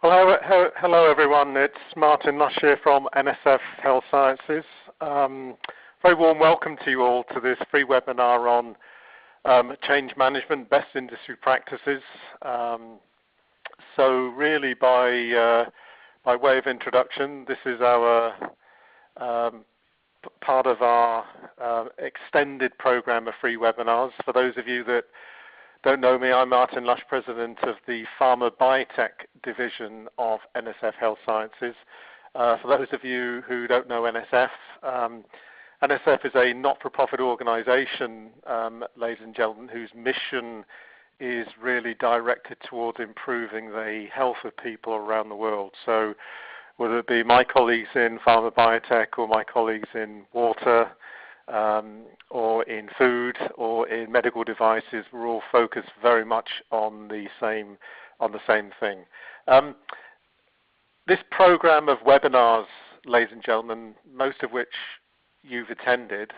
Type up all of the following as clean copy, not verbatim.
Well, hello everyone. It's Martin Lush here from NSF Health Sciences. Very warm welcome to you all to this free webinar on change management, best industry practices. So really by way of introduction, this is our part of our extended program of free webinars. For those of you that don't know me, I'm Martin Lush, President of the Pharma Biotech division of NSF Health Sciences. For those of you who don't know NSF, NSF is a not-for-profit organization, ladies and gentlemen, whose mission is really directed towards improving the health of people around the world. So whether it be my colleagues in Pharma Biotech or my colleagues in water, or in food or in medical devices, we're all focused very much on the same thing. This program of webinars, ladies and gentlemen, most of which you've attended,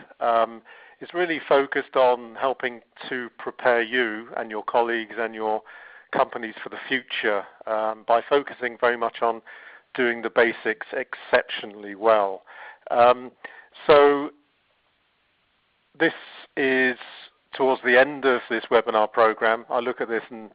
is really focused on helping to prepare you and your colleagues and your companies for the future by focusing very much on doing the basics exceptionally well. So this is towards the end of this webinar program. I look at this and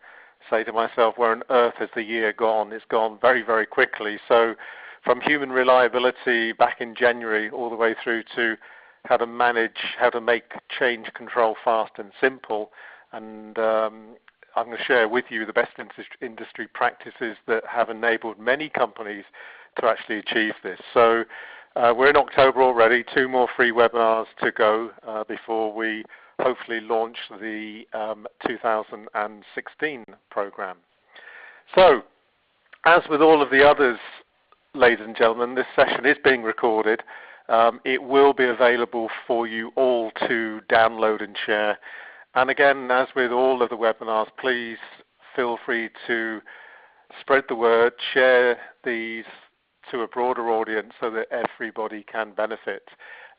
say to myself, where on earth has the year gone? It's gone very, very quickly. So from human reliability back in January all the way through to how to manage, how to make change control fast and simple. And I'm going to share with you the best industry practices that have enabled many companies to actually achieve this. So we're in October already, 2 more free webinars to go before we hopefully launch the 2016 program. So, as with all of the others, ladies and gentlemen, this session is being recorded. It will be available for you all to download and share. And again, as with all of the webinars, please feel free to spread the word, share these to a broader audience so that everybody can benefit.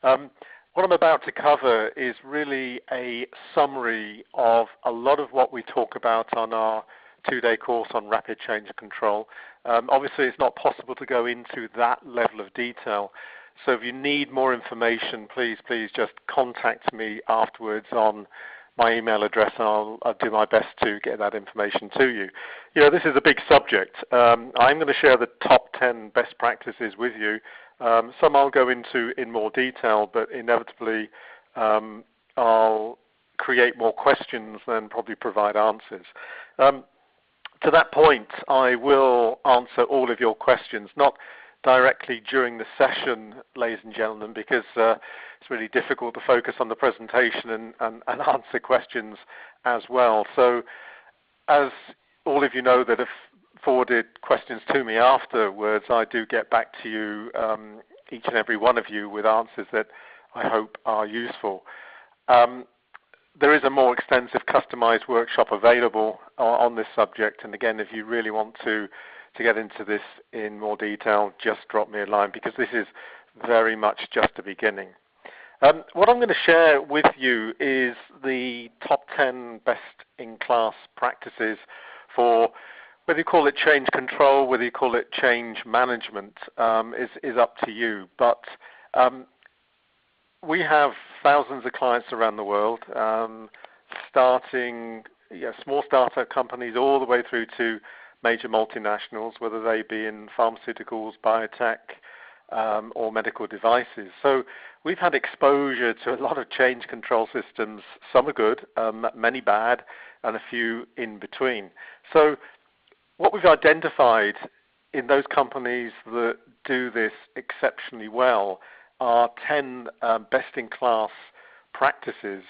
What I'm about to cover is really a summary of a lot of what we talk about on our 2-day course on rapid change control. Obviously, it's not possible to go into that level of detail. So if you need more information, please just contact me afterwards on my email address, and I'll do my best to get that information to you. You know, this is a big subject. I'm going to share the top 10 best practices with you. Some I'll go into in more detail, but inevitably I'll create more questions than probably provide answers. To that point, I will answer all of your questions, not directly during the session, ladies and gentlemen, because it's really difficult to focus on the presentation and answer questions as well. So as all of you know that have forwarded questions to me afterwards, I do get back to you, each and every one of you, with answers that I hope are useful. There is a more extensive customized workshop available on this subject, and again, if you really want to get into this in more detail, just drop me a line, because this is very much just the beginning. What I'm going to share with you is the top 10 best-in-class practices for, whether you call it change control, whether you call it change management, is up to you. But we have thousands of clients around the world, starting small startup companies all the way through to major multinationals, whether they be in pharmaceuticals, biotech, or medical devices. So we've had exposure to a lot of change control systems. Some are good, many bad, and a few in between. So what we've identified in those companies that do this exceptionally well are 10 best-in-class practices,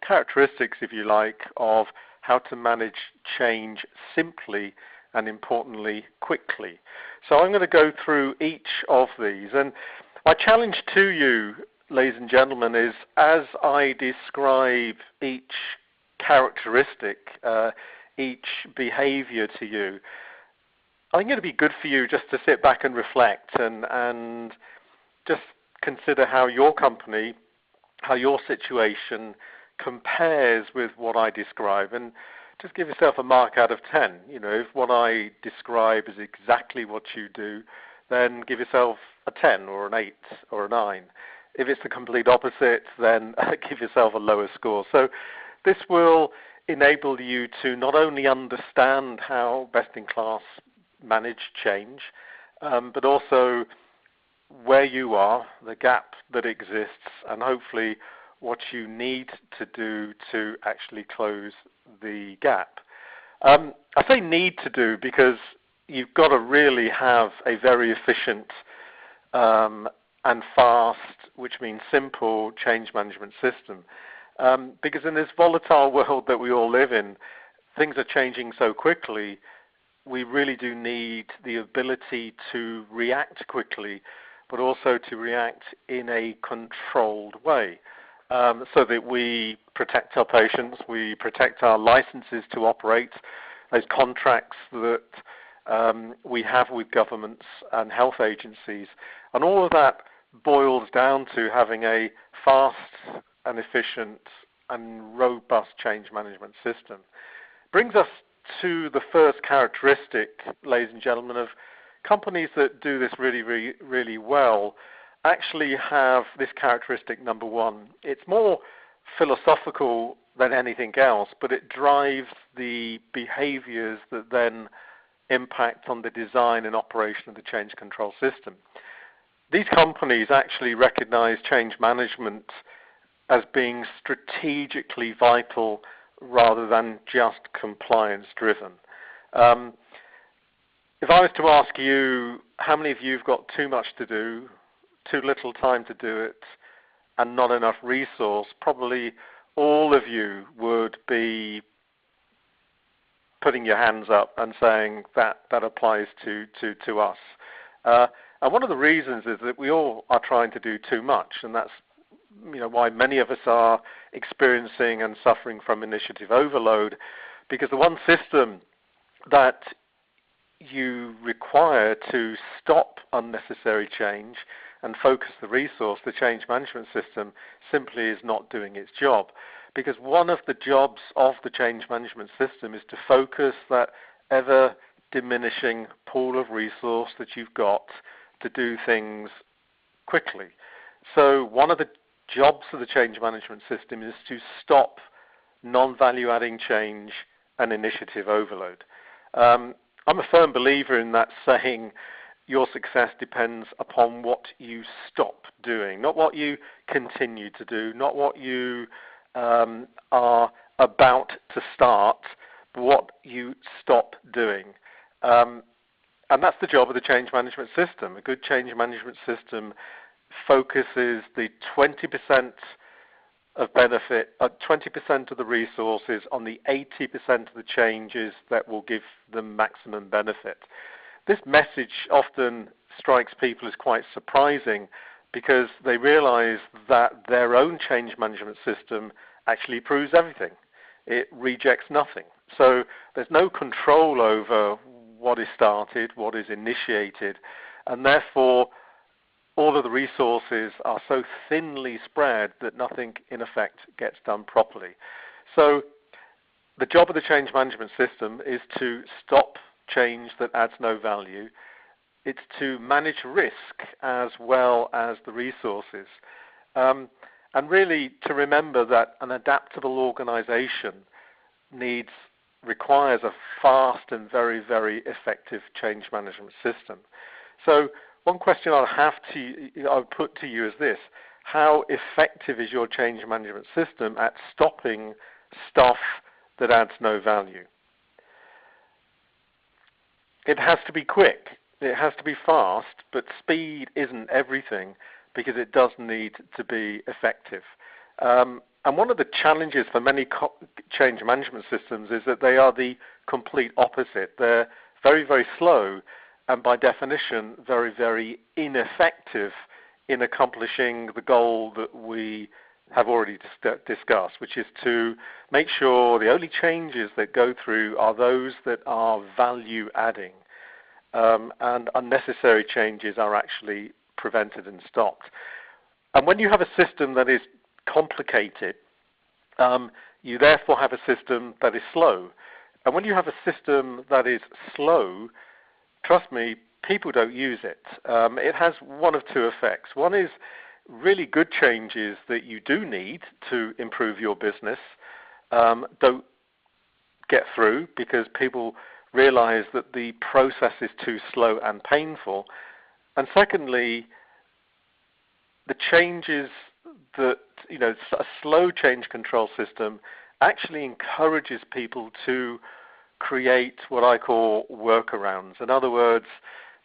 characteristics, if you like, of how to manage change simply and, importantly, quickly. So I'm going to go through each of these. And my challenge to you, ladies and gentlemen, is as I describe each characteristic, each behavior to you, I think it'll be good for you just to sit back and reflect and just consider how your company, how your situation compares with what I describe. And just give yourself a mark out of 10. You know, if what I describe is exactly what you do, then give yourself a 10 or an 8 or a 9. If it's the complete opposite, then give yourself a lower score. So this will enable you to not only understand how best-in-class manage change, but also where you are, the gap that exists, and hopefully what you need to do to actually close the gap. I say need to do because you've got to really have a very efficient and fast, which means simple, change management system. Because in this volatile world that we all live in, things are changing so quickly, we really do need the ability to react quickly, but also to react in a controlled way, so that we protect our patients, we protect our licenses to operate, those contracts that we have with governments and health agencies. And all of that boils down to having a fast and efficient and robust change management system. Brings us to the first characteristic, ladies and gentlemen, of companies that do this really well actually have this characteristic number one. It's more philosophical than anything else, but it drives the behaviors that then impact on the design and operation of the change control system. These companies actually recognize change management as being strategically vital rather than just compliance driven. If I was to ask you, how many of you have got too much to do, too little time to do it, and not enough resource, probably all of you would be putting your hands up and saying that applies to us. And one of the reasons is that we all are trying to do too much, and that's why many of us are experiencing and suffering from initiative overload, because the one system that you require to stop unnecessary change and focus the resource, the change management system, simply is not doing its job. Because one of the jobs of the change management system is to focus that ever diminishing pool of resource that you've got to do things quickly. So one of the jobs of the change management system is to stop non-value adding change and initiative overload. I'm a firm believer in that saying, your success depends upon what you stop doing, not what you continue to do, not what you are about to start, but what you stop doing. And that's the job of the change management system. A good change management system focuses the 20% of benefit, 20% of the resources on the 80% of the changes that will give them maximum benefit. This message often strikes people as quite surprising because they realize that their own change management system actually proves everything. It rejects nothing. So there's no control over what is started, what is initiated, and therefore all of the resources are so thinly spread that nothing, in effect, gets done properly. So the job of the change management system is to stop change that adds no value. It's to manage risk as well as the resources. And really to remember that an adaptable organization requires a fast and very, very effective change management system. So one question I'll put to you is this: how effective is your change management system at stopping stuff that adds no value? It has to be quick, it has to be fast, but speed isn't everything because it does need to be effective. And one of the challenges for many change management systems is that they are the complete opposite. They're very, very slow and by definition very, very ineffective in accomplishing the goal that we have already discussed, which is to make sure the only changes that go through are those that are value adding, and unnecessary changes are actually prevented and stopped. And when you have a system that is complicated, you therefore have a system that is slow. And when you have a system that is slow, trust me, people don't use it. It has one of two effects. One is really good changes that you do need to improve your business don't get through because people realize that the process is too slow and painful. And secondly, the changes that, a slow change control system actually encourages people to create what I call workarounds. In other words,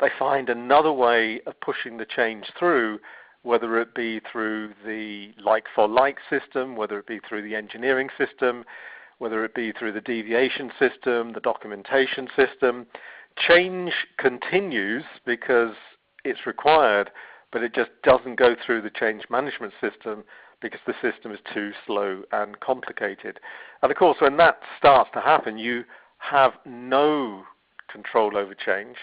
they find another way of pushing the change through, whether it be through the like-for-like system, whether it be through the engineering system, whether it be through the deviation system, the documentation system. Change continues because it's required, but it just doesn't go through the change management system because the system is too slow and complicated. And of course, when that starts to happen, you have no control over change,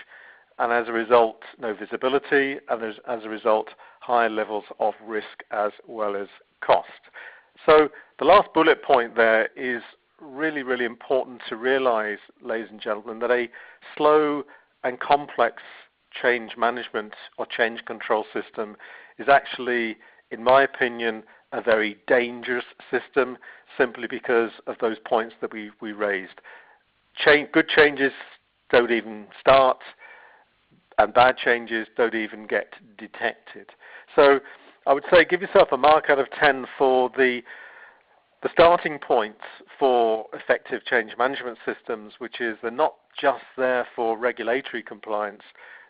and as a result, no visibility, and as a result, higher levels of risk as well as cost. So the last bullet point there is really, really important to realize, ladies and gentlemen, that a slow and complex change management or change control system is actually, in my opinion, a very dangerous system simply because of those points that we raised. Good changes don't even start, and bad changes don't even get detected. So I would say give yourself a mark out of 10 for the starting point for effective change management systems, which is they're not just there for regulatory compliance,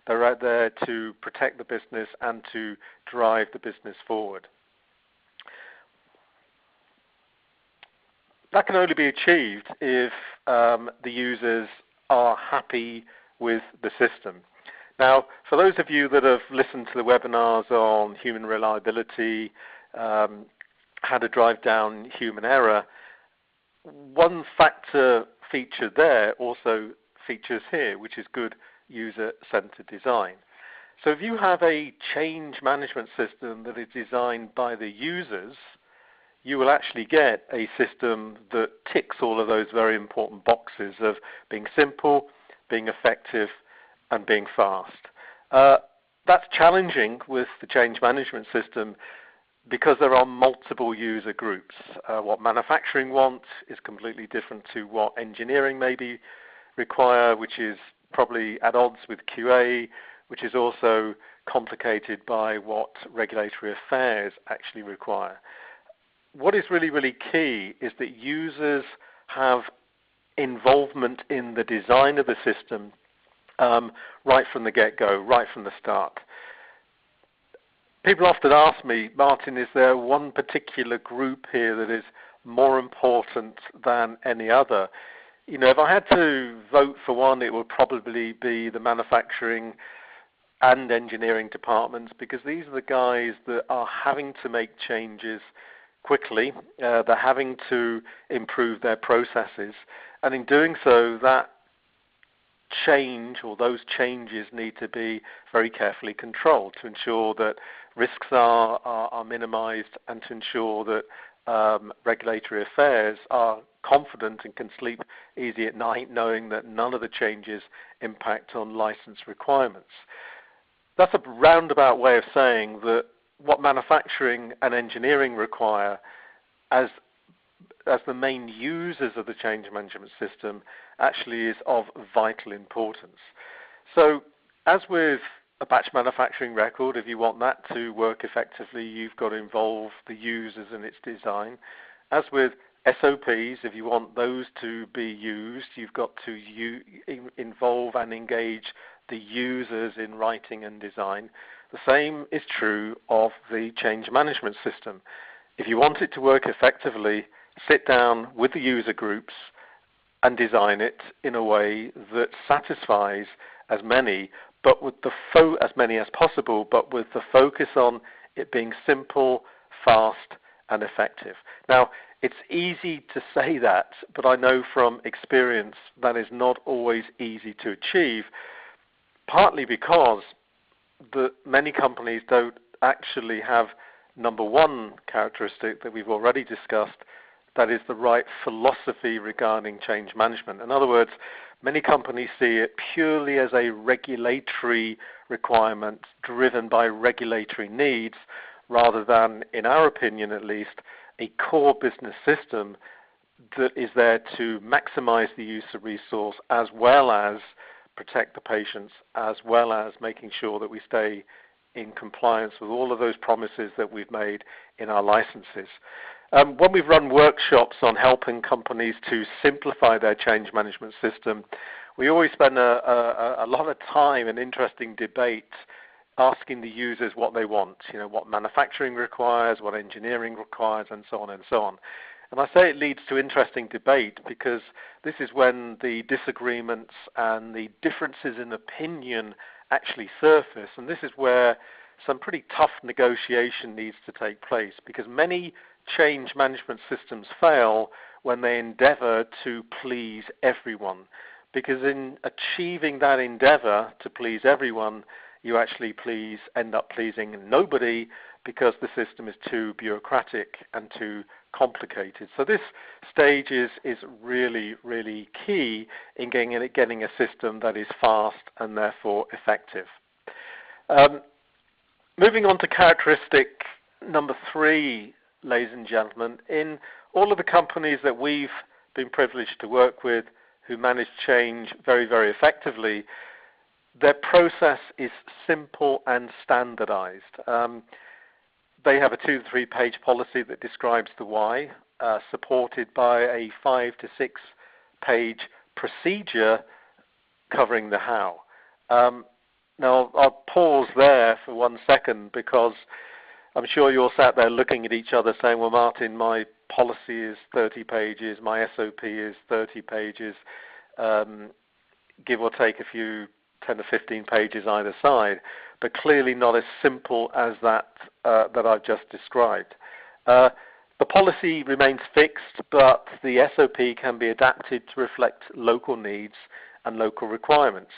they're out there to protect the business and to drive the business forward. That can only be achieved if the users are happy with the system. Now, for those of you that have listened to the webinars on human reliability, how to drive down human error, one factor featured there also features here, which is good user-centered design. So if you have a change management system that is designed by the users, you will actually get a system that ticks all of those very important boxes of being simple, being effective, and being fast. That's challenging with the change management system because there are multiple user groups. What manufacturing wants is completely different to what engineering maybe require, which is probably at odds with QA, which is also complicated by what regulatory affairs actually require. What is really, really key is that users have involvement in the design of the system right from the get-go, right from the start. People often ask me, Martin, is there one particular group here that is more important than any other? If I had to vote for one, it would probably be the manufacturing and engineering departments, because these are the guys that are having to make changes quickly. They're having to improve their processes, and in doing so, that change or those changes need to be very carefully controlled to ensure that risks are minimized and to ensure that regulatory affairs are confident and can sleep easy at night knowing that none of the changes impact on license requirements. That's a roundabout way of saying that what manufacturing and engineering require as the main users of the change management system actually is of vital importance. So as with a batch manufacturing record, if you want that to work effectively, you've got to involve the users in its design. As with SOPs, if you want those to be used, you've got to involve and engage the users in writing and design. The same is true of the change management system. If you want it to work effectively, sit down with the user groups and design it in a way that satisfies as many, but with as many as possible, but with the focus on it being simple, fast, and effective. Now, it's easy to say that, but I know from experience that is not always easy to achieve, partly because many companies don't actually have number one characteristic that we've already discussed, that is the right philosophy regarding change management. In other words, many companies see it purely as a regulatory requirement driven by regulatory needs rather than, in our opinion at least, a core business system that is there to maximize the use of resource as well as protect the patients, as well as making sure that we stay in compliance with all of those promises that we've made in our licenses. When we've run workshops on helping companies to simplify their change management system, we always spend a lot of time and interesting debate asking the users what they want, what manufacturing requires, what engineering requires, and so on and so on. And I say it leads to interesting debate because this is when the disagreements and the differences in opinion actually surface, and this is where some pretty tough negotiation needs to take place, because many change management systems fail when they endeavor to please everyone, because in achieving that endeavor to please everyone, you actually end up pleasing nobody, because the system is too bureaucratic and too complicated. So this stage is really, really key in getting a system that is fast and therefore effective. Moving on to characteristic number 3, ladies and gentlemen, in all of the companies that we've been privileged to work with who manage change very, very effectively, their process is simple and standardized. They have a 2 to 3 page policy that describes the why, supported by a 5 to 6 page procedure covering the how. Now, I'll pause there for 1 second because I'm sure you're sat there looking at each other saying, well, Martin, my policy is 30 pages, my SOP is 30 pages, give or take a few 10 to 15 pages either side, but clearly not as simple as that I've just described. The policy remains fixed, but the SOP can be adapted to reflect local needs and local requirements.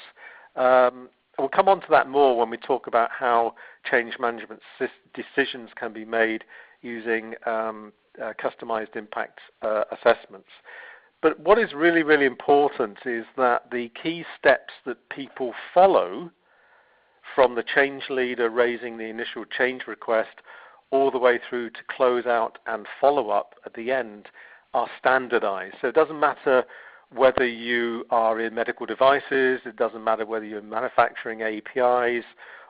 We'll come on to that more when we talk about how change management decisions can be made using customized impact assessments. But what is really, really important is that the key steps that people follow from the change leader raising the initial change request all the way through to close out and follow up at the end are standardized. So it doesn't matter whether you are in medical devices, it doesn't matter whether you're manufacturing APIs,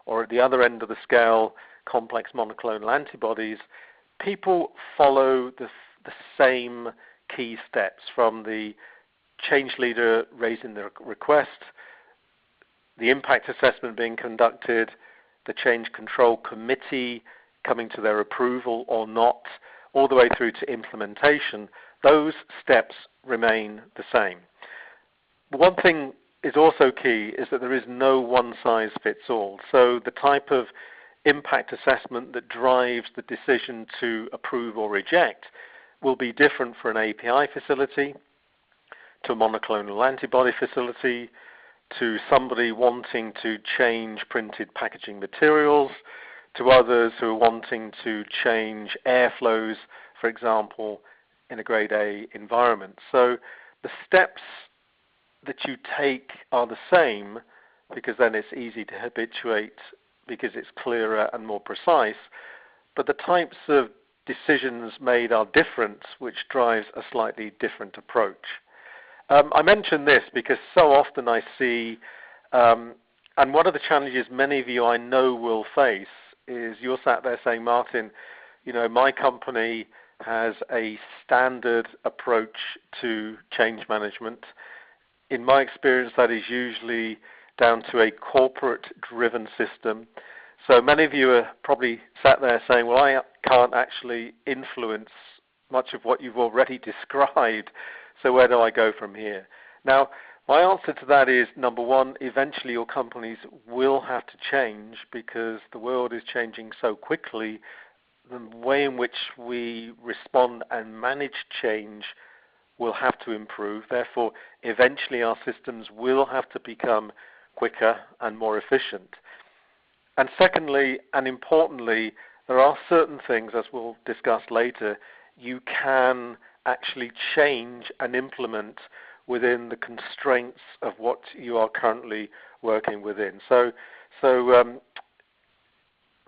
or at the other end of the scale, complex monoclonal antibodies, people follow the same key steps from the change leader raising the request, the impact assessment being conducted, the change control committee coming to their approval or not, all the way through to implementation. Those steps remain the same. But one thing is also key is that there is no one-size-fits-all. So the type of impact assessment that drives the decision to approve or reject will be different for an API facility, to a monoclonal antibody facility, to somebody wanting to change printed packaging materials, to others who are wanting to change airflows, for example, in a grade A environment. So the steps that you take are the same, because then it's easy to habituate because it's clearer and more precise, but the types of decisions made are different, which drives a slightly different approach. I mention this because so often I see, and one of the challenges many of you I know will face is you're sat there saying, Martin, my company has a standard approach to change management. In my experience, that is usually down to a corporate-driven system. So many of you are probably sat there saying, well, I can't actually influence much of what you've already described, so where do I go from here? Now, my answer to that is, number one, eventually your companies will have to change because the world is changing so quickly. The way in which we respond and manage change will have to improve. Therefore, eventually our systems will have to become quicker and more efficient. And secondly, and importantly, there are certain things, as we'll discuss later, you can actually change and implement within the constraints of what you are currently working within. So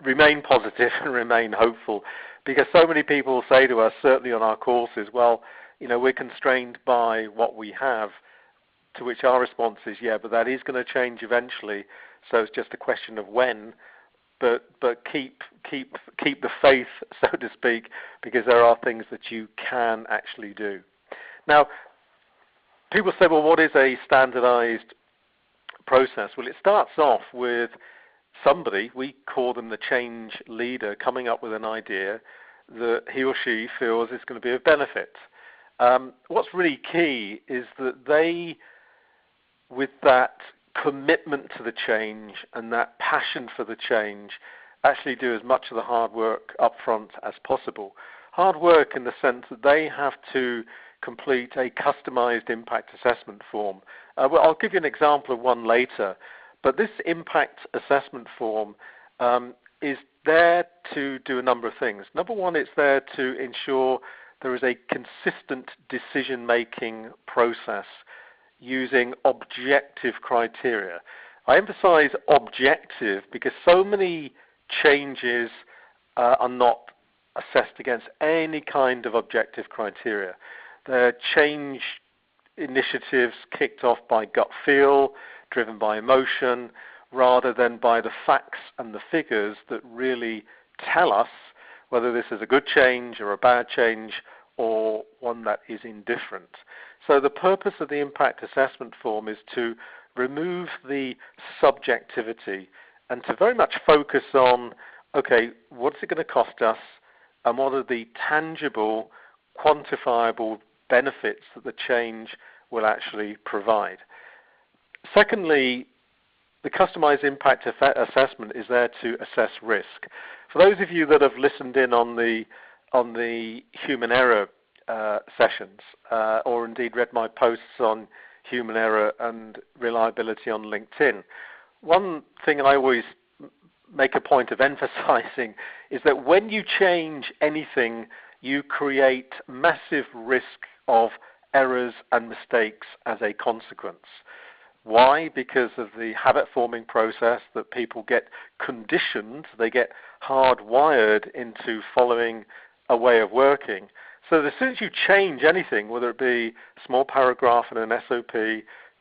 remain positive and remain hopeful, because so many people say to us, certainly on our courses, well, we're constrained by what we have, to which our response is, yeah, but that is going to change eventually, so it's just a question of when. But keep the faith, so to speak, because there are things that you can actually do. Now, people say, well, what is a standardized process? Well, it starts off with somebody, we call them the change leader, coming up with an idea that he or she feels is going to be of benefit. What's really key is that they, with that commitment to the change and that passion for the change, actually do as much of the hard work up front as possible. Hard work in the sense that they have to complete a customized impact assessment form. Well, I'll give you an example of one later, but this impact assessment form is there to do a number of things. Number one, it's there to ensure there is a consistent decision-making process using objective criteria. I emphasize objective because so many changes are not assessed against any kind of objective criteria. They're change initiatives kicked off by gut feel, driven by emotion, rather than by the facts and the figures that really tell us whether this is a good change or a bad change or one that is indifferent. So the purpose of the impact assessment form is to remove the subjectivity and to very much focus on, okay, what's it going to cost us and what are the tangible, quantifiable benefits that the change will actually provide. Secondly, the customized impact assessment is there to assess risk. For those of you that have listened in on the human error sessions, or indeed read my posts on human error and reliability on LinkedIn, one thing I always make a point of emphasizing is that when you change anything, you create massive risk of errors and mistakes as a consequence. Why? Because of the habit-forming process that people get conditioned, they get hardwired into following a way of working. So as soon as you change anything, whether it be a small paragraph in an SOP,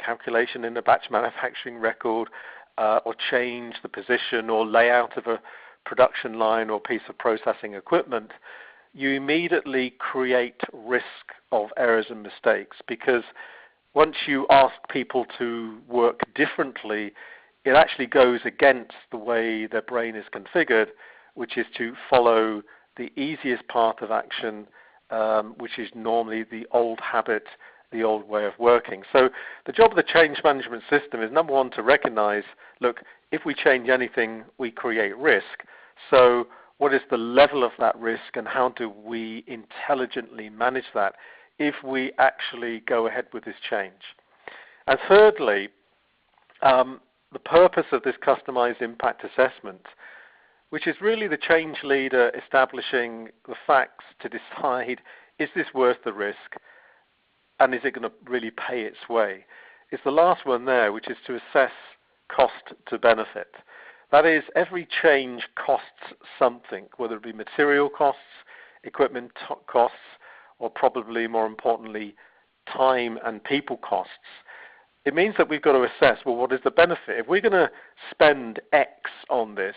calculation in a batch manufacturing record, or change the position or layout of a production line or piece of processing equipment, you immediately create risk of errors and mistakes, because once you ask people to work differently, it actually goes against the way their brain is configured, which is to follow the easiest path of action, which is normally the old habit, the old way of working. So the job of the change management system is, number one, to recognize, look, if we change anything, we create risk. So what is the level of that risk and how do we intelligently manage that if we actually go ahead with this change? And thirdly, the purpose of this customized impact assessment, which is really the change leader establishing the facts to decide, is this worth the risk and is it going to really pay its way? It's the last one there, which is to assess cost to benefit. That is, every change costs something, whether it be material costs, equipment costs, or probably more importantly, time and people costs. It means that we've got to assess, well, what is the benefit? If we're going to spend X on this,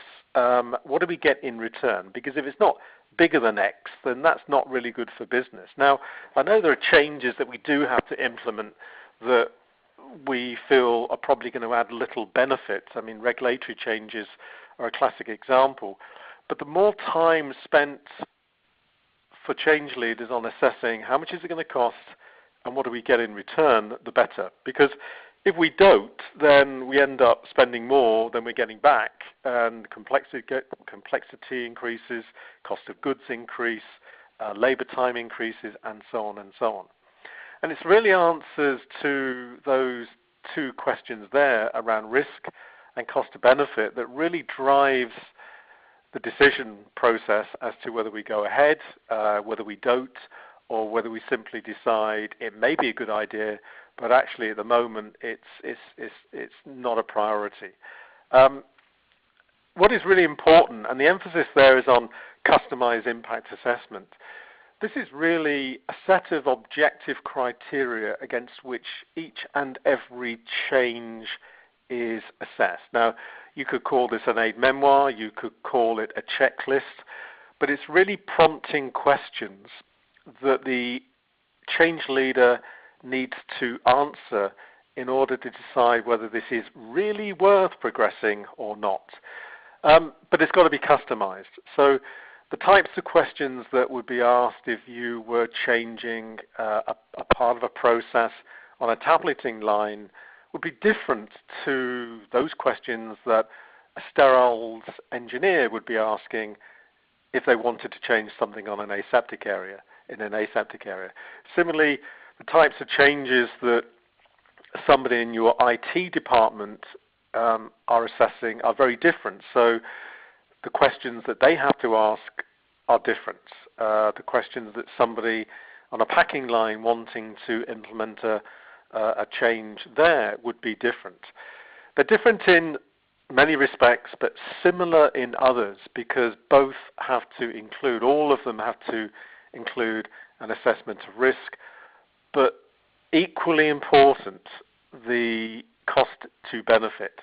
what do we get in return? Because if it's not bigger than X, then that's not really good for business. Now, I know there are changes that we do have to implement that we feel are probably going to add little benefit. I mean, regulatory changes are a classic example. But the more time spent for change leaders on assessing how much is it going to cost and what do we get in return, the better. Because if we don't, then we end up spending more than we're getting back, and complexity increases, cost of goods increase, labor time increases, and so on and so on. And it's really answers to those two questions there around risk and cost of benefit that really drives the decision process as to whether we go ahead, whether we don't, or whether we simply decide it may be a good idea, but actually at the moment it's not a priority. What is really important, and the emphasis there is on customized impact assessment. This is really a set of objective criteria against which each and every change is assessed. Now, you could call this an aid memoir, you could call it a checklist, but it's really prompting questions that the change leader needs to answer in order to decide whether this is really worth progressing or not. But it's got to be customized. So the types of questions that would be asked if you were changing a part of a process on a tableting line would be different to those questions that a steriles engineer would be asking if they wanted to change something on an aseptic area, in an aseptic area. Similarly, the types of changes that somebody in your IT department are assessing are very different. So the questions that they have to ask are different. The questions that somebody on a packing line wanting to implement a change there would be different. They're different in many respects, but similar in others, because both have to include, all of them have to include an assessment of risk, but equally important, the cost to benefit.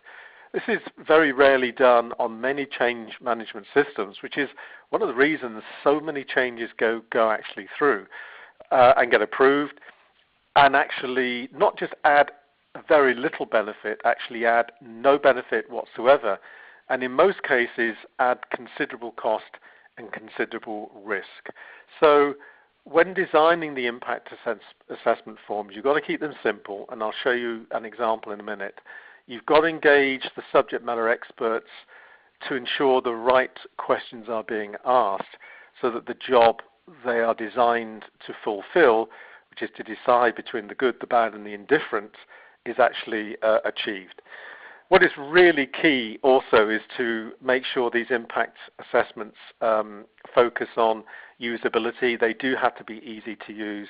This is very rarely done on many change management systems, which is one of the reasons so many changes go actually through and get approved, and actually not just add very little benefit, actually add no benefit whatsoever, and in most cases add considerable cost and considerable risk. So when designing the impact assessment forms, you've got to keep them simple, and I'll show you an example in a minute. You've got to engage the subject matter experts to ensure the right questions are being asked so that the job they are designed to fulfill, which is to decide between the good, the bad, and the indifferent, is actually achieved. What is really key also is to make sure these impact assessments focus on usability. They do have to be easy to use,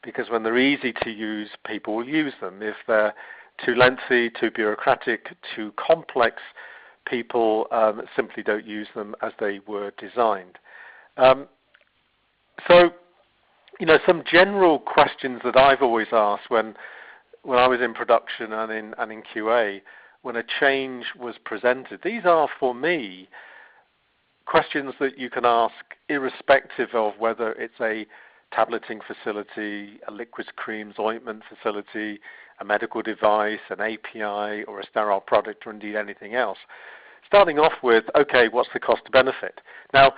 because when they're easy to use, people will use them. If they're too lengthy, too bureaucratic, too complex, people simply don't use them as they were designed. So, some general questions that I've always asked when I was in production and in QA, when a change was presented, these are, for me, questions that you can ask irrespective of whether it's a tableting facility, a liquids, creams, ointment facility, a medical device, an API, or a sterile product, or indeed anything else. Starting off with, okay, what's the cost to benefit? Now,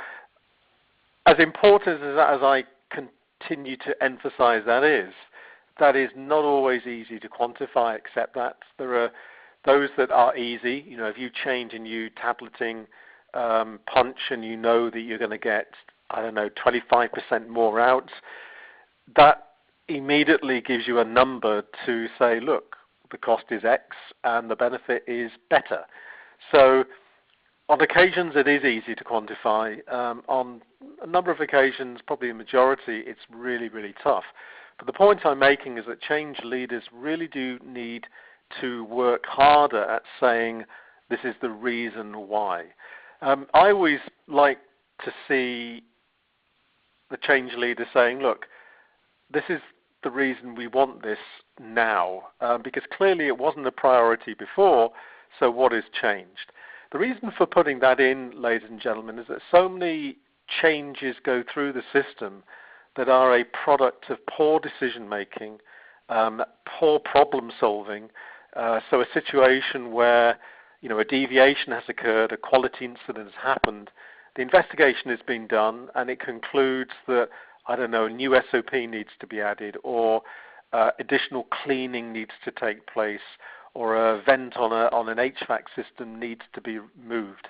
as important as I continue to emphasize that is not always easy to quantify, except that there are those that are easy. If you change a new tableting punch and you know that you're going to get, 25% more out, that immediately gives you a number to say, look, the cost is X and the benefit is better. So on occasions it is easy to quantify. On a number of occasions, probably a majority, it's really, really tough. But the point I'm making is that change leaders really do need to work harder at saying this is the reason why. I always like to see the change leader saying, look, this is the reason we want this now, because clearly it wasn't a priority before, so what has changed? The reason for putting that in, ladies and gentlemen, is that so many changes go through the system that are a product of poor decision making, poor problem solving. So a situation where a deviation has occurred, a quality incident has happened, the investigation has been done, and it concludes that, a new SOP needs to be added, or additional cleaning needs to take place, or a vent on an HVAC system needs to be moved.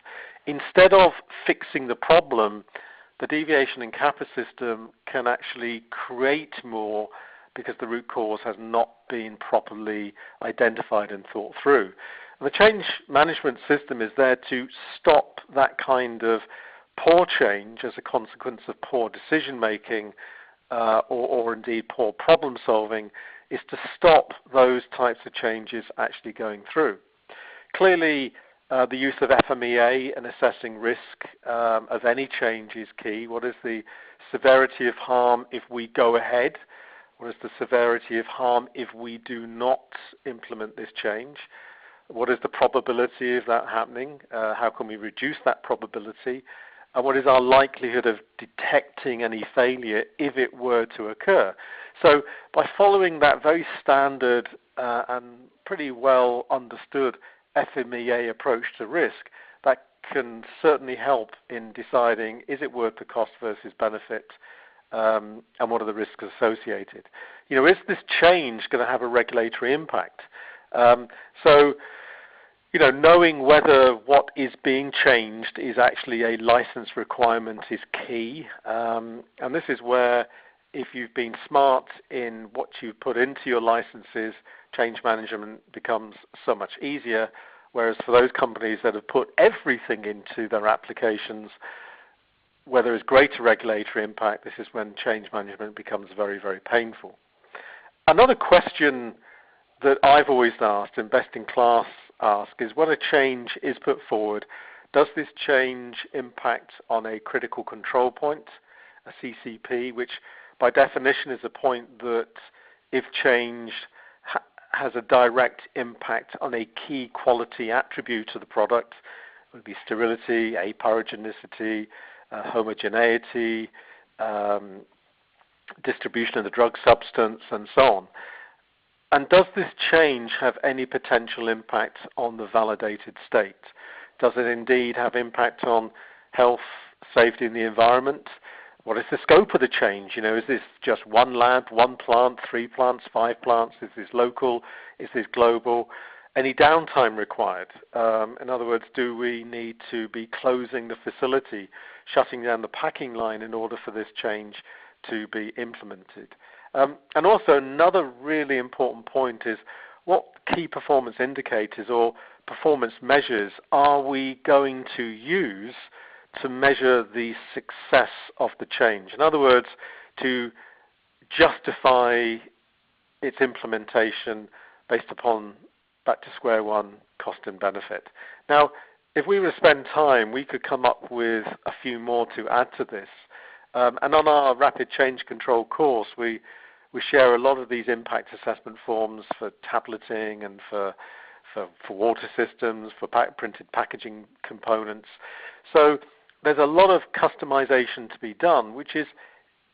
Instead of fixing the problem, the deviation and kappa system can actually create more because the root cause has not been properly identified and thought through. And the change management system is there to stop that kind of poor change as a consequence of poor decision making or indeed poor problem solving, is to stop those types of changes actually going through. Clearly, the use of FMEA and assessing risk of any change is key. What is the severity of harm if we go ahead? What is the severity of harm if we do not implement this change? What is the probability of that happening? How can we reduce that probability? And what is our likelihood of detecting any failure if it were to occur? So by following that very standard and pretty well understood FMEA approach to risk, that can certainly help in deciding, is it worth the cost versus benefit, and what are the risks associated? You know, is this change going to have a regulatory impact? You know, knowing whether what is being changed is actually a license requirement is key. And this is where, if you've been smart in what you put into your licenses, change management becomes so much easier. Whereas for those companies that have put everything into their applications, where there is greater regulatory impact, this is when change management becomes very, very painful. Another question that I've always asked, and best in class ask, is when a change is put forward, does this change impact on a critical control point, a CCP, which by definition is a point that, if changed, has a direct impact on a key quality attribute of the product. It would be sterility, apyrogenicity, homogeneity, distribution of the drug substance, and so on. And does this change have any potential impact on the validated state? Does it indeed have impact on health, safety, and the environment? What is the scope of the change? You know, is this just one lab, one plant, 3 plants, 5 plants? Is this local? Is this global? Any downtime required? In other words, do we need to be closing the facility, shutting down the packing line in order for this change to be implemented? And also another really important point is, what key performance indicators or performance measures are we going to use to measure the success of the change? In other words, to justify its implementation based upon, back to square one, cost and benefit. Now, if we were to spend time, we could come up with a few more to add to this. And on our Rapid Change Control course, we share a lot of these impact assessment forms for tableting and for water systems, for printed packaging components. So there's a lot of customization to be done, which is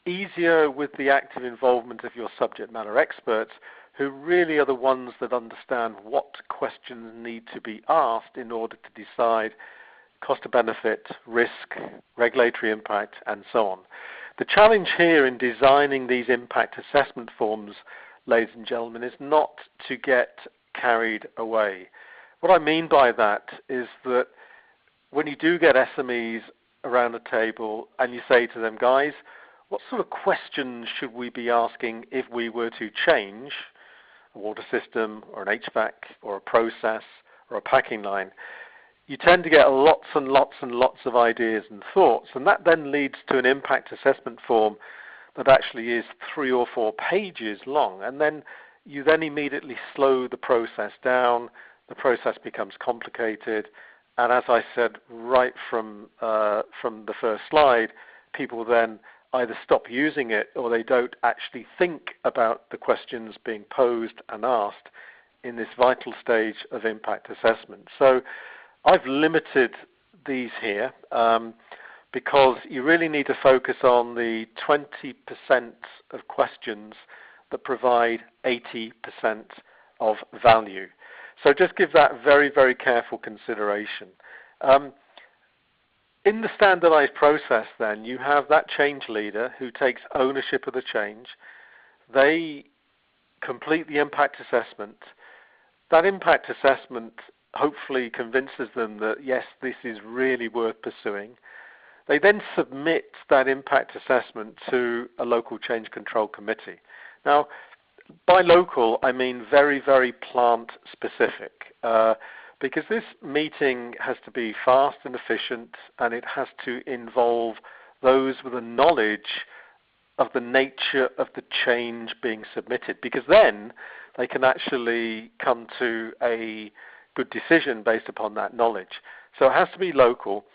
easier with the active involvement of your subject matter experts, who really are the ones that understand what questions need to be asked in order to decide cost to benefit, risk, regulatory impact, and so on. The challenge here in designing these impact assessment forms, ladies and gentlemen, is not to get carried away. What I mean by that is that when you do get SMEs around a table and you say to them, guys, what sort of questions should we be asking if we were to change a water system or an HVAC or a process or a packing line? You tend to get lots and lots and lots of ideas and thoughts, and that then leads to an impact assessment form that actually is 3 or 4 pages long, and then you then immediately slow the process down. The process becomes complicated, and as I said right from the first slide, people then either stop using it or they don't actually think about the questions being posed and asked in this vital stage of impact assessment. So I've limited these here because you really need to focus on the 20% of questions that provide 80% of value. So just give that very, very careful consideration. In the standardized process then, you have that change leader who takes ownership of the change. They complete the impact assessment. That impact assessment hopefully convinces them that, yes, this is really worth pursuing. They then submit that impact assessment to a local change control committee. Now, by local, I mean very, very plant specific, because this meeting has to be fast and efficient, and it has to involve those with a knowledge of the nature of the change being submitted, because then they can actually come to a good decision based upon that knowledge. So it has to be local.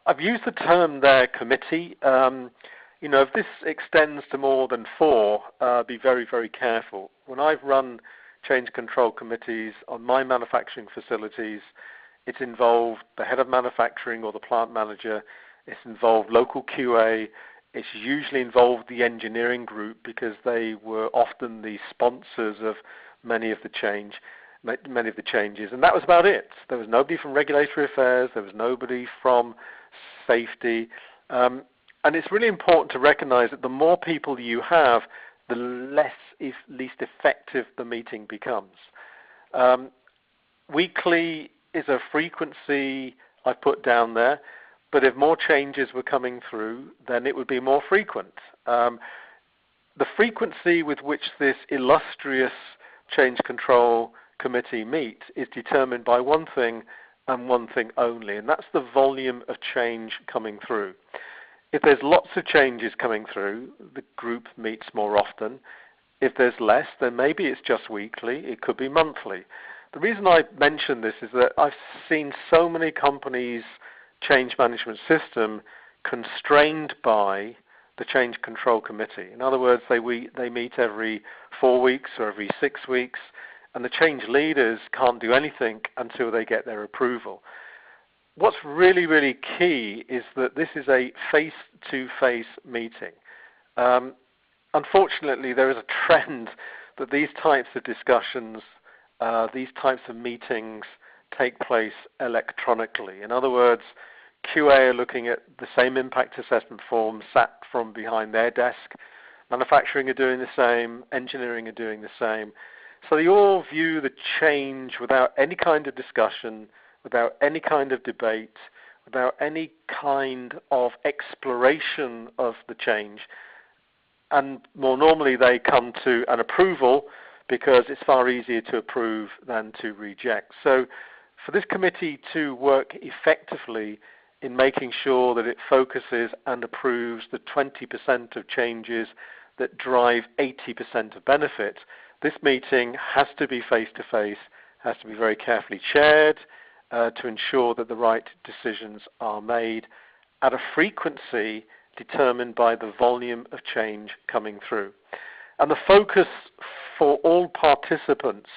I've used the term there, committee. If this extends to more than 4, be very, very careful. When I've run change control committees on my manufacturing facilities, it's involved the head of manufacturing or the plant manager. It's involved local QA. It's usually involved the engineering group because they were often the sponsors of many of the changes, and that was about it. There was nobody from regulatory affairs. There was nobody from safety. And it's really important to recognize that the more people you have, the least effective the meeting becomes. Weekly is a frequency I put down there, but if more changes were coming through, then it would be more frequent. The frequency with which this illustrious change control committee meets is determined by one thing and one thing only, and that's the volume of change coming through. If there's lots of changes coming through, the group meets more often. If there's less, then maybe it's just weekly. It could be monthly. The reason I mention this is that I've seen so many companies' change management system constrained by the change control committee. In other words, they meet every 4 weeks or every 6 weeks, and the change leaders can't do anything until they get their approval. What's really, really key is that this is a face-to-face meeting. Unfortunately, there is a trend that these types of discussions, these types of meetings take place electronically. In other words, QA are looking at the same impact assessment form sat from behind their desk. Manufacturing are doing the same. Engineering are doing the same. So they all view the change without any kind of discussion, without any kind of debate, without any kind of exploration of the change. And more normally they come to an approval because it's far easier to approve than to reject. So for this committee to work effectively in making sure that it focuses and approves the 20% of changes that drive 80% of benefit, this meeting has to be face-to-face, has to be very carefully chaired to ensure that the right decisions are made at a frequency determined by the volume of change coming through. And the focus for all participants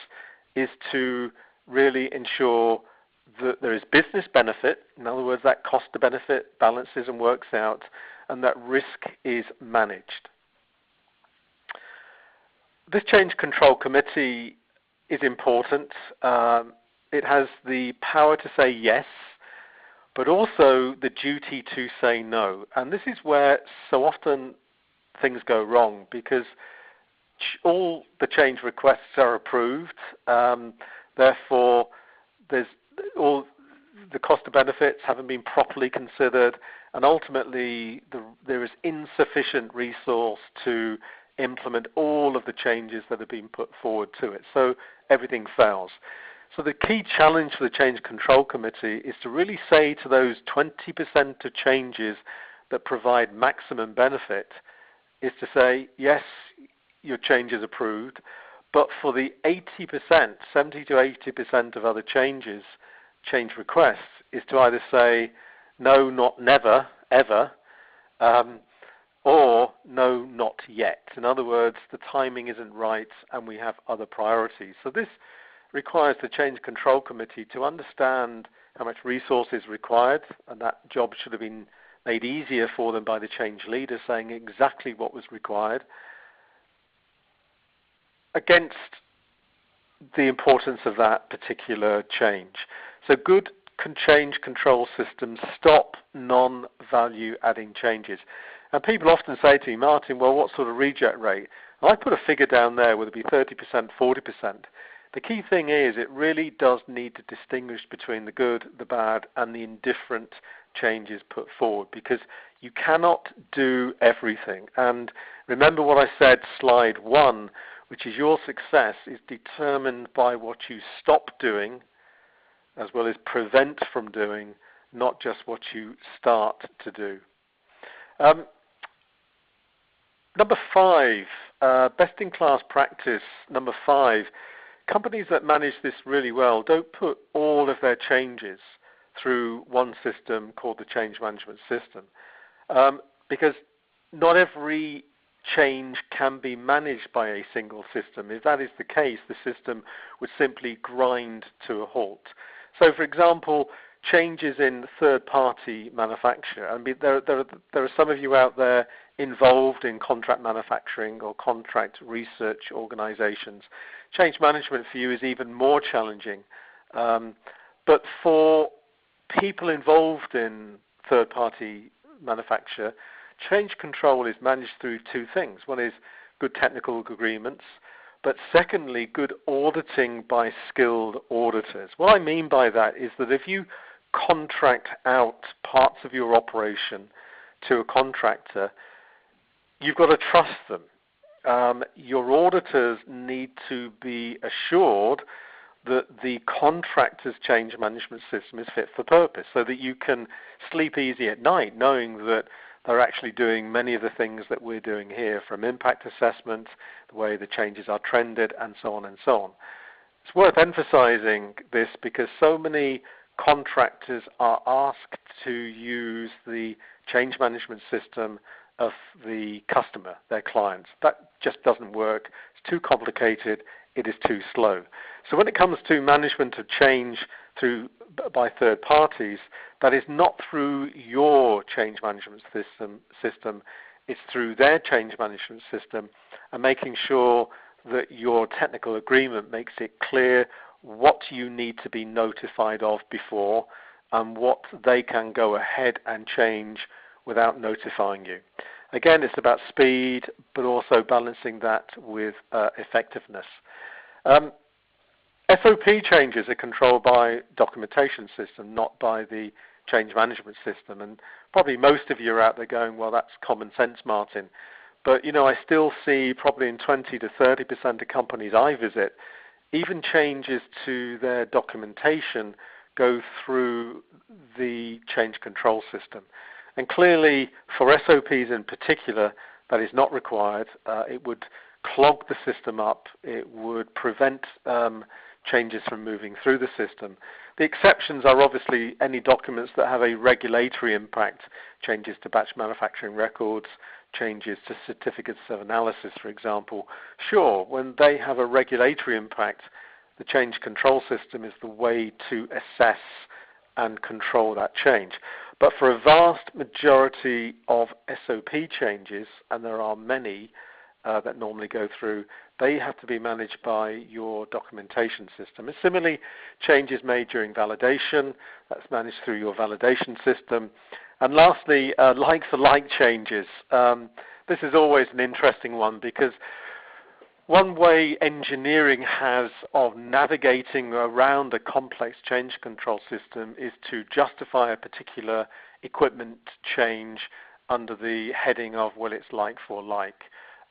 is to really ensure that there is business benefit, in other words, that cost to benefit balances and works out, and that risk is managed. This change control committee is important. It has the power to say yes, but also the duty to say no. And this is where so often things go wrong, because all the change requests are approved. Therefore, all the cost of benefits haven't been properly considered, and ultimately there is insufficient resource to implement all of the changes that have been put forward to it. So everything fails. So the key challenge for the Change Control Committee is to really say to those 20% of changes that provide maximum benefit, is to say, yes, your change is approved, but for the 80%, 70 to 80% of other changes, change requests, is to either say, no, not never, ever, or no, not yet. In other words, the timing isn't right and we have other priorities. So this requires the Change Control Committee to understand how much resource is required, and that job should have been made easier for them by the change leader saying exactly what was required, against the importance of that particular change. So good change control systems stop non-value adding changes. And people often say to me, Martin, well, what sort of reject rate? And I put a figure down there, whether it be 30%, 40%. The key thing is it really does need to distinguish between the good, the bad, and the indifferent changes put forward, because you cannot do everything. And remember what I said, slide 1, which is your success is determined by what you stop doing as well as prevent from doing, not just what you start to do. Number 5, best-in-class practice. Number 5, companies that manage this really well don't put all of their changes through one system called the change management system, because not every change can be managed by a single system. If that is the case, the system would simply grind to a halt. So, for example, changes in third-party manufacture. I mean, there are some of you out there involved in contract manufacturing or contract research organizations. Change management for you is even more challenging. But for people involved in third-party manufacture, change control is managed through 2 things. One is good technical agreements, but secondly, good auditing by skilled auditors. What I mean by that is that if you contract out parts of your operation to a contractor, you've got to trust them. Your auditors need to be assured that the contractor's change management system is fit for purpose, so that you can sleep easy at night knowing that they're actually doing many of the things that we're doing here, from impact assessment, the way the changes are trended, and so on and so on. It's worth emphasizing this because so many contractors are asked to use the change management system of the customer, their clients. That just doesn't work. It's too complicated. It is too slow. So when it comes to management of change by third parties, that is not through your change management system. It's through their change management system, and making sure that your technical agreement makes it clear what you need to be notified of before and what they can go ahead and change without notifying you. Again, it's about speed, but also balancing that with effectiveness. SOP changes are controlled by documentation system, not by the change management system. And probably most of you are out there going, well, that's common sense, Martin. But, I still see probably in 20 to 30% of companies I visit, even changes to their documentation go through the change control system. And clearly, for SOPs in particular, that is not required. It would clog the system up. It would prevent changes from moving through the system. The exceptions are obviously any documents that have a regulatory impact, changes to batch manufacturing records, changes to certificates of analysis, for example. Sure, when they have a regulatory impact, the change control system is the way to assess and control that change. But for a vast majority of SOP changes, and there are many that normally go through, they have to be managed by your documentation system. And similarly, changes made during validation, that's managed through your validation system. And lastly, like-for-like changes. This is always an interesting one because one way engineering has of navigating around a complex change control system is to justify a particular equipment change under the heading of, well, it's like for like.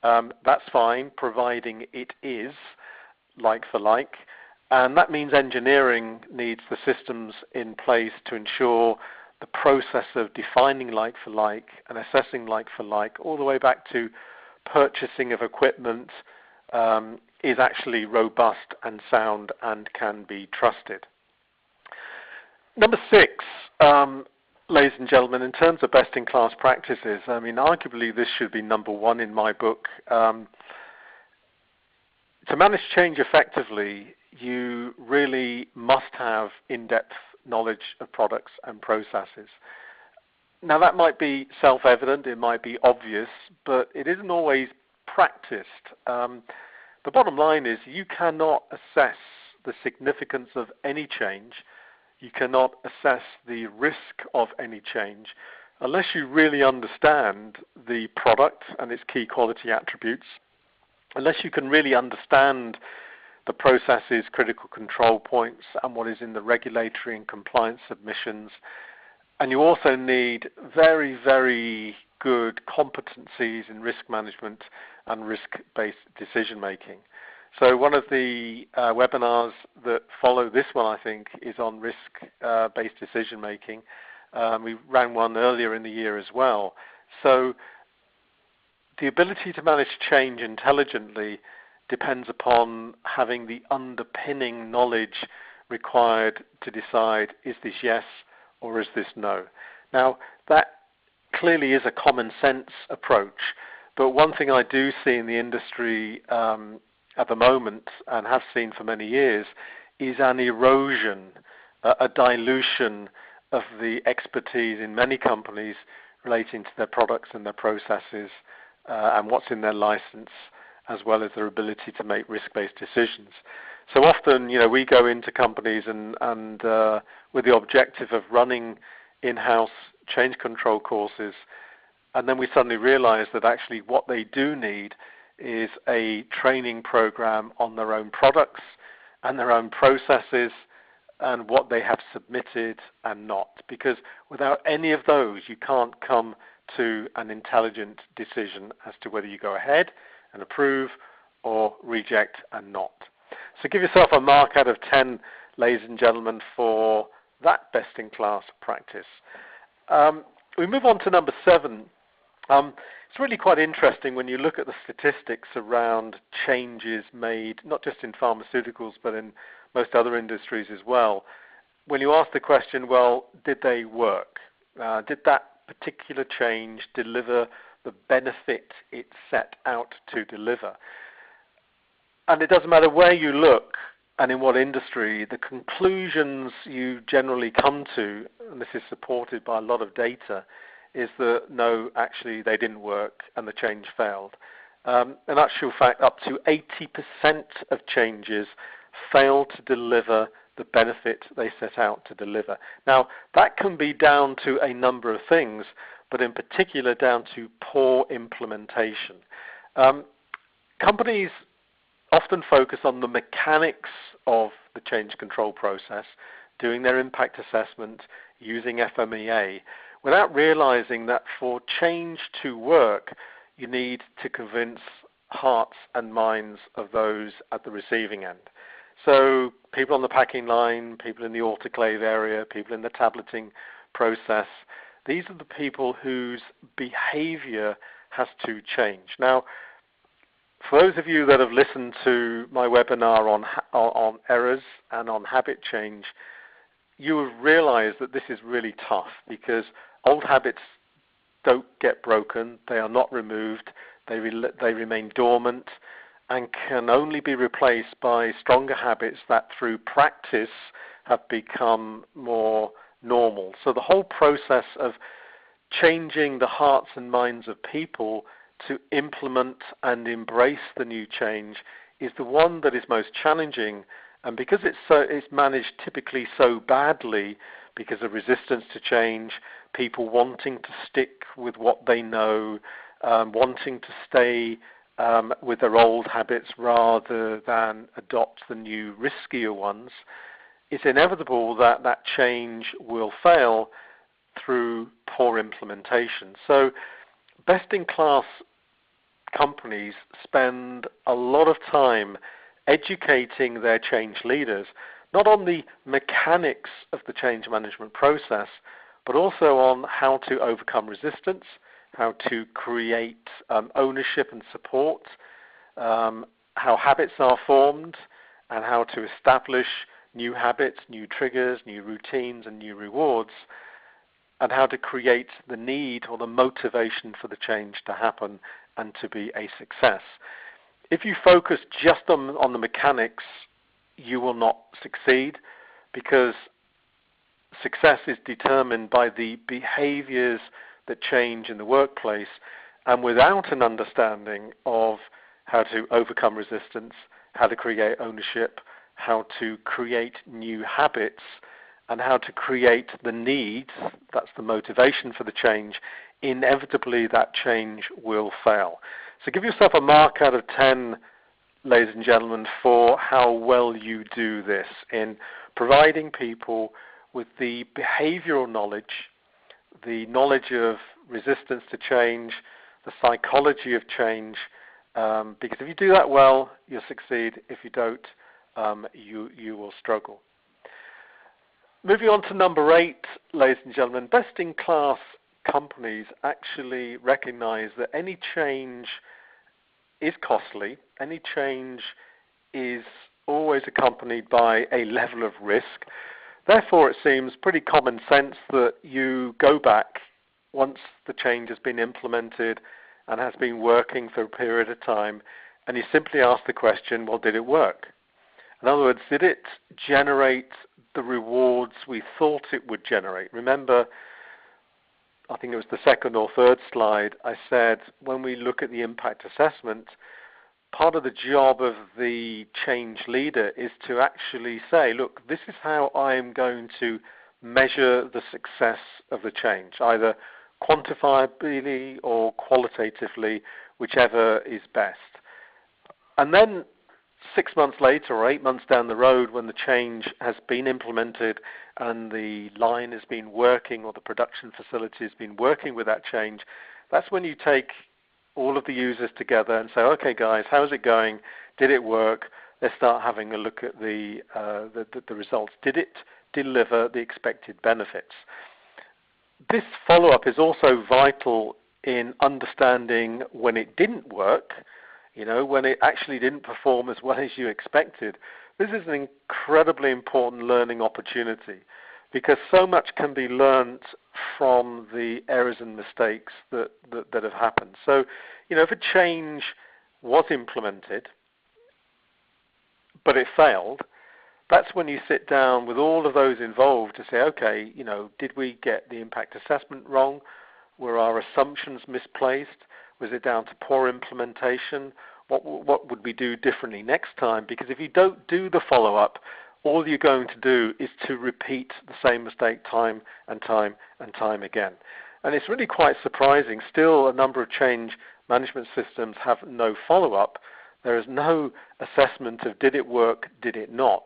That's fine, providing it is like for like. And that means engineering needs the systems in place to ensure the process of defining like for like and assessing like for like, all the way back to purchasing of equipment, is actually robust and sound and can be trusted. Number 6, ladies and gentlemen, in terms of best-in-class practices, I mean, arguably this should be number 1 in my book. To manage change effectively, you really must have in-depth knowledge of products and processes. Now, that might be self-evident, it might be obvious, but it isn't always practiced. The bottom line is you cannot assess the significance of any change. You cannot assess the risk of any change unless you really understand the product and its key quality attributes, unless you can really understand the process's critical control points and what is in the regulatory and compliance submissions. And you also need very, very good competencies in risk management and risk-based decision making. So one of the webinars that follow this one, I think, is on risk-based decision making. We ran one earlier in the year as well. So the ability to manage change intelligently depends upon having the underpinning knowledge required to decide, is this yes or is this no? Now, that clearly is a common sense approach, but one thing I do see in the industry at the moment, and have seen for many years, is an erosion, a dilution of the expertise in many companies relating to their products and their processes and what's in their license, as well as their ability to make risk-based decisions. So often, we go into companies and with the objective of running in-house change control courses, and then we suddenly realize that actually what they do need is a training program on their own products and their own processes and what they have submitted and not. Because without any of those, you can't come to an intelligent decision as to whether you go ahead and approve or reject and not. So give yourself a mark out of 10, ladies and gentlemen, for that best-in-class practice. We move on to number 7. It's really quite interesting when you look at the statistics around changes made, not just in pharmaceuticals, but in most other industries as well. When you ask the question, well, did they work? Did that particular change deliver the benefit it set out to deliver? And it doesn't matter where you look and in what industry, the conclusions you generally come to, and this is supported by a lot of data, is that no, actually they didn't work and the change failed. In actual fact, up to 80% of changes fail to deliver the benefit they set out to deliver. Now, that can be down to a number of things, but in particular down to poor implementation. Companies often focus on the mechanics of the change control process, doing their impact assessment, using FMEA, without realizing that for change to work, you need to convince hearts and minds of those at the receiving end. So people on the packing line, people in the autoclave area, people in the tableting process, these are the people whose behavior has to change. Now, for those of you that have listened to my webinar on errors and on habit change, you will realize that this is really tough because old habits don't get broken, they are not removed, they remain dormant and can only be replaced by stronger habits that through practice have become more normal. So the whole process of changing the hearts and minds of people to implement and embrace the new change is the one that is most challenging, and because it's managed typically so badly because of resistance to change, people wanting to stick with what they know, wanting to stay with their old habits rather than adopt the new riskier ones, it's inevitable that that change will fail through poor implementation. So best-in-class companies spend a lot of time educating their change leaders, not on the mechanics of the change management process, but also on how to overcome resistance, how to create ownership and support, how habits are formed, and how to establish new habits, new triggers, new routines, and new rewards, and how to create the need or the motivation for the change to happen and to be a success. If you focus just on the mechanics, you will not succeed, because success is determined by the behaviors that change in the workplace, and without an understanding of how to overcome resistance, how to create ownership, how to create new habits, and how to create the need, that's the motivation for the change, inevitably that change will fail. So give yourself a mark out of 10, ladies and gentlemen, for how well you do this in providing people with the behavioral knowledge, the knowledge of resistance to change, the psychology of change, because if you do that well, you'll succeed. If you don't, you will struggle. Moving on to number 8, ladies and gentlemen, best-in-class companies actually recognize that any change is costly, any change is always accompanied by a level of risk. Therefore, it seems pretty common sense that you go back once the change has been implemented and has been working for a period of time, and you simply ask the question, well, did it work? In other words, did it generate the rewards we thought it would generate? Remember, I think it was the second or third slide, I said when we look at the impact assessment, part of the job of the change leader is to actually say, look, this is how I am going to measure the success of the change, either quantifiably or qualitatively, whichever is best. And then 6 months later or 8 months down the road, when the change has been implemented and the line has been working or the production facility has been working with that change, that's when you take all of the users together and say, okay guys, how's it going? Did it work? Let's start having a look at the results. Did it deliver the expected benefits? This follow-up is also vital in understanding when it didn't work, when it actually didn't perform as well as you expected. This is an incredibly important learning opportunity because so much can be learned from the errors and mistakes that have happened. So, if a change was implemented, but it failed, that's when you sit down with all of those involved to say, okay, did we get the impact assessment wrong? Were our assumptions misplaced? Was it down to poor implementation? What would we do differently next time? Because if you don't do the follow-up, all you're going to do is to repeat the same mistake time and time and time again. And it's really quite surprising. Still, a number of change management systems have no follow-up. There is no assessment of did it work, did it not,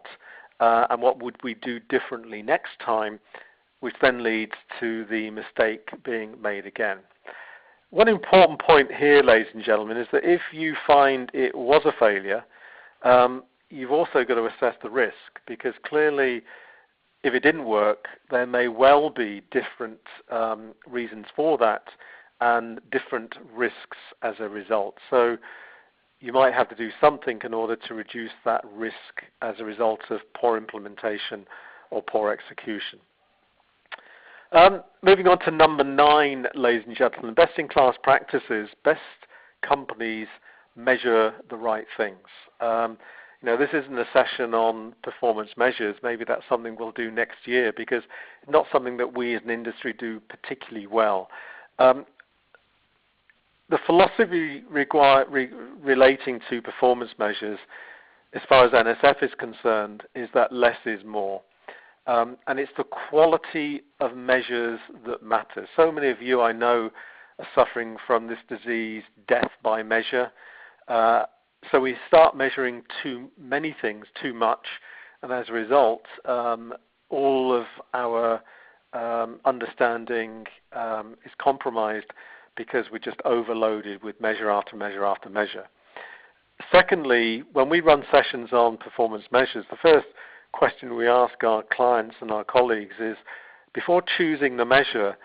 and what would we do differently next time, which then leads to the mistake being made again. One important point here, ladies and gentlemen, is that if you find it was a failure, you've also got to assess the risk, because clearly if it didn't work, there may well be different reasons for that and different risks as a result. So you might have to do something in order to reduce that risk as a result of poor implementation or poor execution. Moving on to number 9, ladies and gentlemen, best-in-class practices. Best companies measure the right things. This isn't a session on performance measures. Maybe that's something we'll do next year because it's not something that we as an industry do particularly well. The philosophy relating to performance measures, as far as NSF is concerned, is that less is more. And it's the quality of measures that matters. So many of you I know are suffering from this disease, death by measure. So we start measuring too many things too much, and as a result, all of our understanding is compromised because we're just overloaded with measure after measure after measure. Secondly, when we run sessions on performance measures, the first question we ask our clients and our colleagues is, before choosing the measure,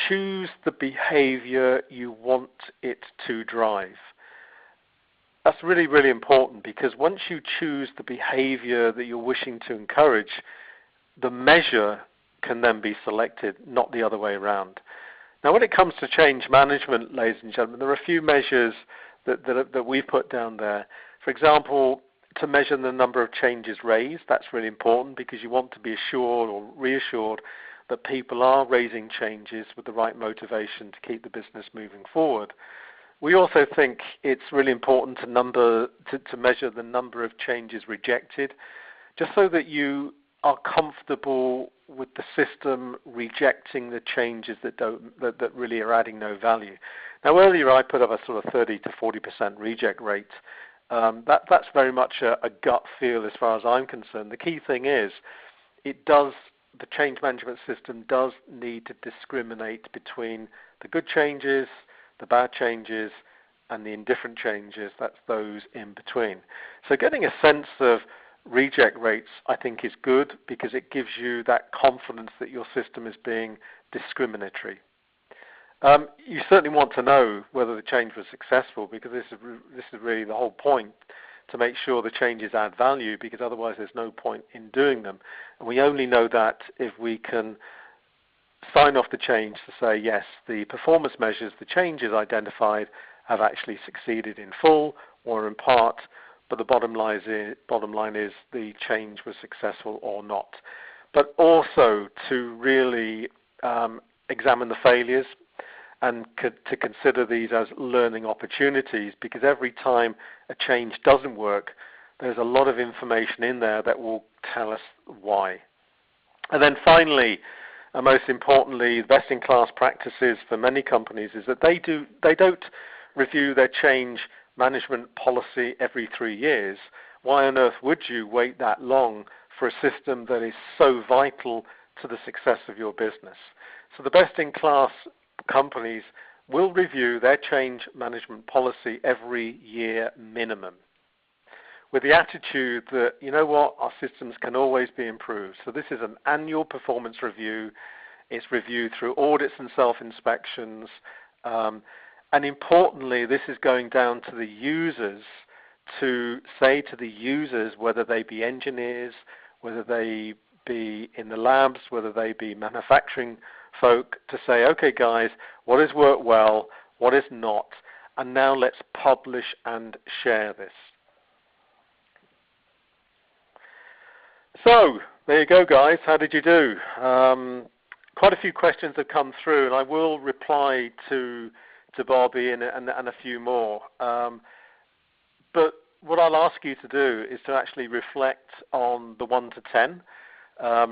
choose the behavior you want it to drive. That's really, really important, because once you choose the behavior that you're wishing to encourage, the measure can then be selected, not the other way around. Now, when it comes to change management, ladies and gentlemen, there are a few measures that we've put down there. For example, to measure the number of changes raised. That's really important because you want to be assured or reassured that people are raising changes with the right motivation to keep the business moving forward. We also think it's really important to measure the number of changes rejected, just so that you are comfortable with the system rejecting the changes that really are adding no value. Now, earlier I put up a sort of 30 to 40% reject rate. That's very much a gut feel as far as I'm concerned. The key thing is the change management system does need to discriminate between the good changes, the bad changes, and the indifferent changes. That's those in between. So getting a sense of reject rates, I think, is good because it gives you that confidence that your system is being discriminatory. You certainly want to know whether the change was successful, because this is really the whole point, to make sure the changes add value, because otherwise there's no point in doing them. And we only know that if we can sign off the change to say, yes, the performance measures, the changes identified, have actually succeeded in full or in part, but the bottom line is the change was successful or not. But also to really examine the failures and to consider these as learning opportunities, because every time a change doesn't work, there's a lot of information in there that will tell us why. And then finally, and most importantly, best-in-class practices for many companies is that they don't review their change management policy every 3 years. Why on earth would you wait that long for a system that is so vital to the success of your business? So the best-in-class companies will review their change management policy every year minimum, with the attitude that, you know what, our systems can always be improved. So this is an annual performance review. It's reviewed through audits and self-inspections. And importantly, this is going down to the users to say to the users, whether they be engineers, whether they be in the labs, whether they be manufacturing folk, to say, okay guys, what has worked well, what is not, and now let's publish and share this. So, there you go guys, how did you do? Quite a few questions have come through, and I will reply to Bobby and a few more. But what I'll ask you to do is to actually reflect on the 1 to 10.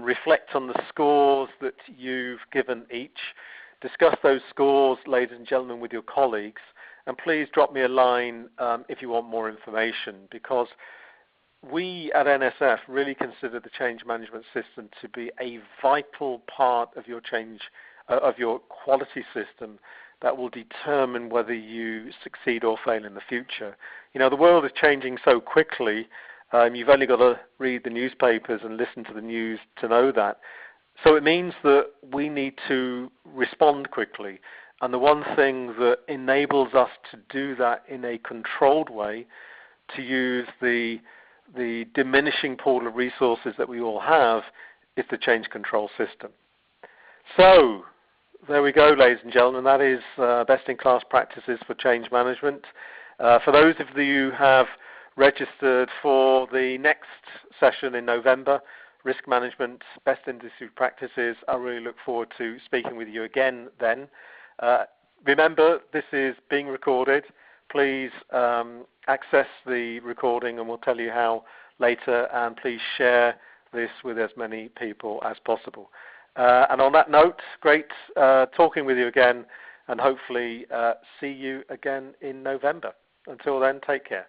Reflect on the scores that you've given each. Discuss those scores, ladies and gentlemen, with your colleagues. And please drop me a line if you want more information, because we at NSF really consider the change management system to be a vital part of your change, of your quality system, that will determine whether you succeed or fail in the future. You know, the world is changing so quickly. You've only got to read the newspapers and listen to the news to know that. So it means that we need to respond quickly. And the one thing that enables us to do that in a controlled way, to use the diminishing pool of resources that we all have, is the change control system. So there we go, ladies and gentlemen. That is best-in-class practices for change management. For those of you who have registered for the next session in November, Risk Management, Best Industry Practices, I really look forward to speaking with you again then. Remember, this is being recorded. Please access the recording, and we'll tell you how later, and please share this with as many people as possible. And on that note, great talking with you again, and hopefully see you again in November. Until then, take care.